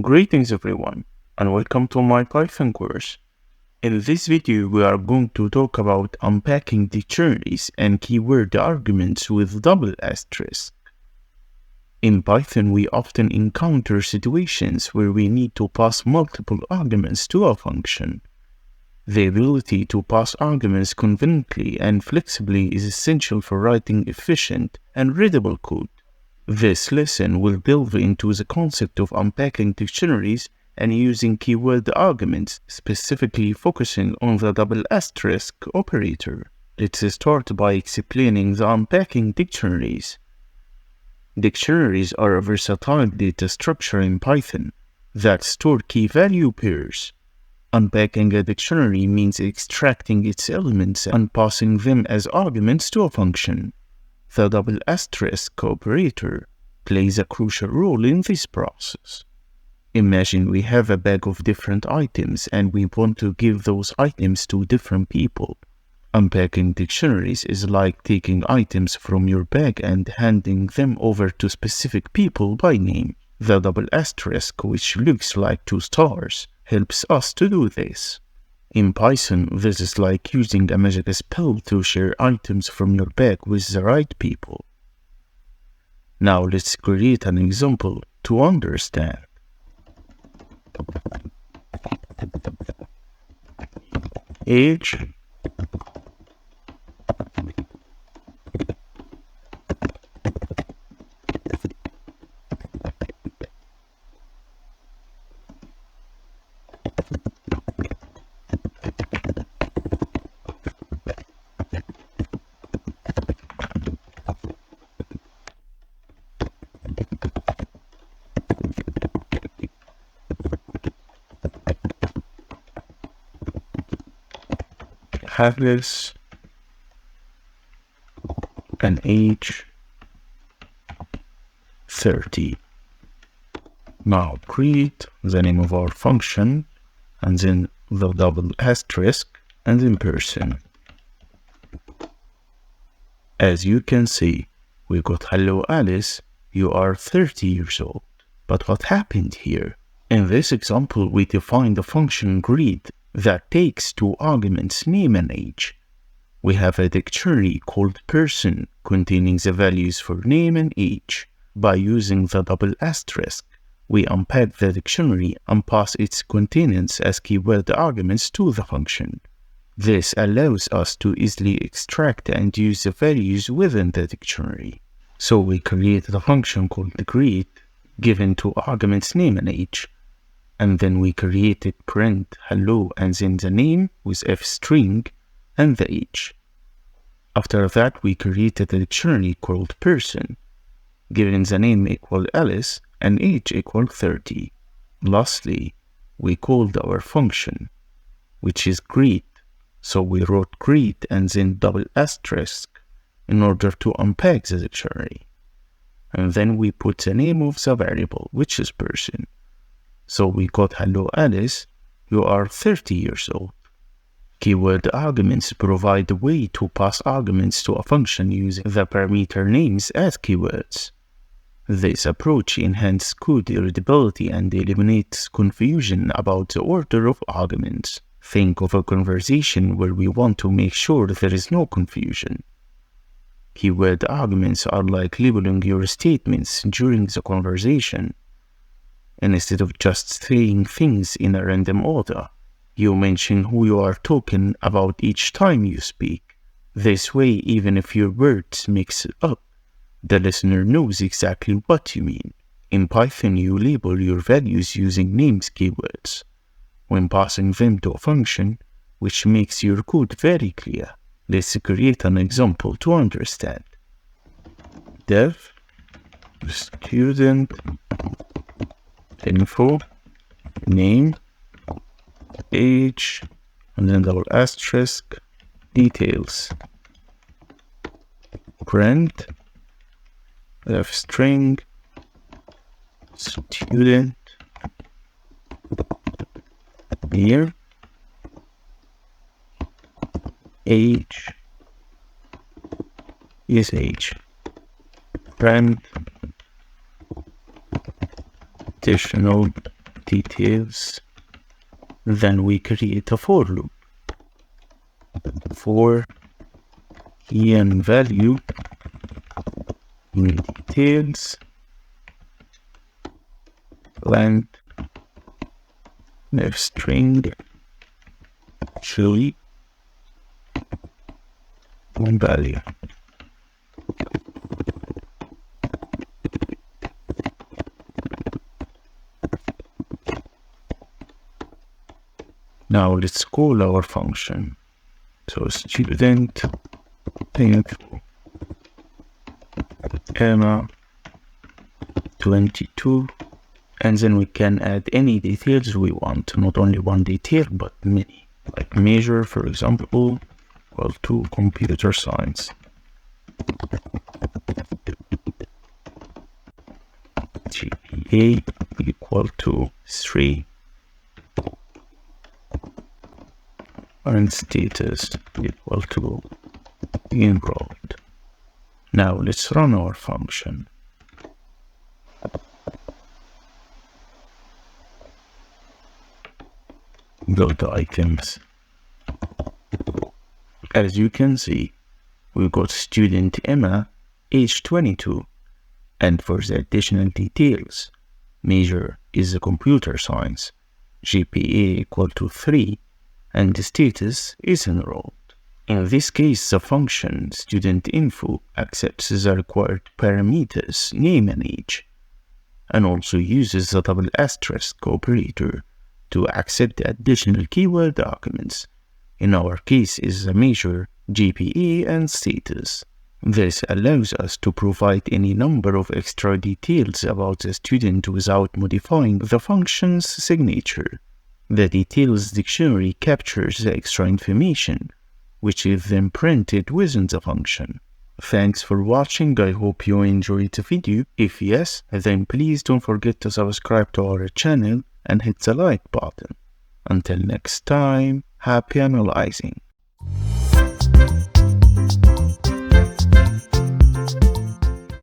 Greetings everyone, and welcome to my Python course. In this video, we are going to talk about unpacking dictionaries and keyword arguments with double asterisk. In Python, we often encounter situations where we need to pass multiple arguments to a function. The ability to pass arguments conveniently and flexibly is essential for writing efficient and readable code. This lesson will delve into the concept of unpacking dictionaries and using keyword arguments, specifically focusing on the double asterisk operator. Let's start by explaining the unpacking dictionaries. Dictionaries are a versatile data structure in Python that store key value pairs. Unpacking a dictionary means extracting its elements and passing them as arguments to a function. The double asterisk operator plays a crucial role in this process. Imagine we have a bag of different items and we want to give those items to different people. Unpacking dictionaries is like taking items from your bag and handing them over to specific people by name. The double asterisk, which looks like two stars, helps us to do this. In Python, this is like using a magic spell to share items from your bag with the right people. Now let's create an example to understand. Age, habits, and age 30. Now create the name of our function and then the double asterisk and then person. As you can see, we got hello Alice, you are 30 years old. But what happened here? In this example, we defined the function greet that takes two arguments, name and age. We have a dictionary called person containing the values for name and age. By using the double asterisk, we unpack the dictionary and pass its contents as keyword arguments to the function. This allows us to easily extract and use the values within the dictionary. So we create the function called greet, given two arguments name and age. And then we created print hello and then the name with f string and the age. After that, we created a dictionary called person, given the name equal Alice and age equal 30. Lastly, we called our function, which is greet. So we wrote greet and then double asterisk in order to unpack the dictionary. And then we put the name of the variable, which is person. So we got hello Alice, you are 30 years old. Keyword arguments provide a way to pass arguments to a function using the parameter names as keywords. This approach enhances code readability and eliminates confusion about the order of arguments. Think of a conversation where we want to make sure there is no confusion. Keyword arguments are like labeling your statements during the conversation. Instead of just saying things in a random order, you mention who you are talking about each time you speak. This way, even if your words mix up, the listener knows exactly what you mean. In Python, you label your values using names keywords when passing them to a function, which makes your code very clear. Let's create an example to understand. Dev student info, name, age, and then double asterisk, details. Print, f string, student, year, age is age. Print additional details. Then we create a for loop. For en value in details length string actually value. Now let's call our function. So student info Emma 22, and then we can add any details we want, not only one detail but many, like major, for example, equal to computer science. GPA equal to 3. Current status equal to enrolled. Now let's run our function. Go to items. As you can see, we got student Emma, age 22, and for the additional details, major is the computer science, GPA equal to 3, and the status is enrolled. In this case, the function studentInfo accepts the required parameters, name and age, and also uses the double asterisk operator to accept the additional keyword arguments. In our case is the major, GPA, and status. This allows us to provide any number of extra details about the student without modifying the function's signature. The details dictionary captures the extra information, which is then printed within the function. Thanks for watching. I hope you enjoyed the video. If yes, then please don't forget to subscribe to our channel and hit the like button. Until next time, happy analyzing.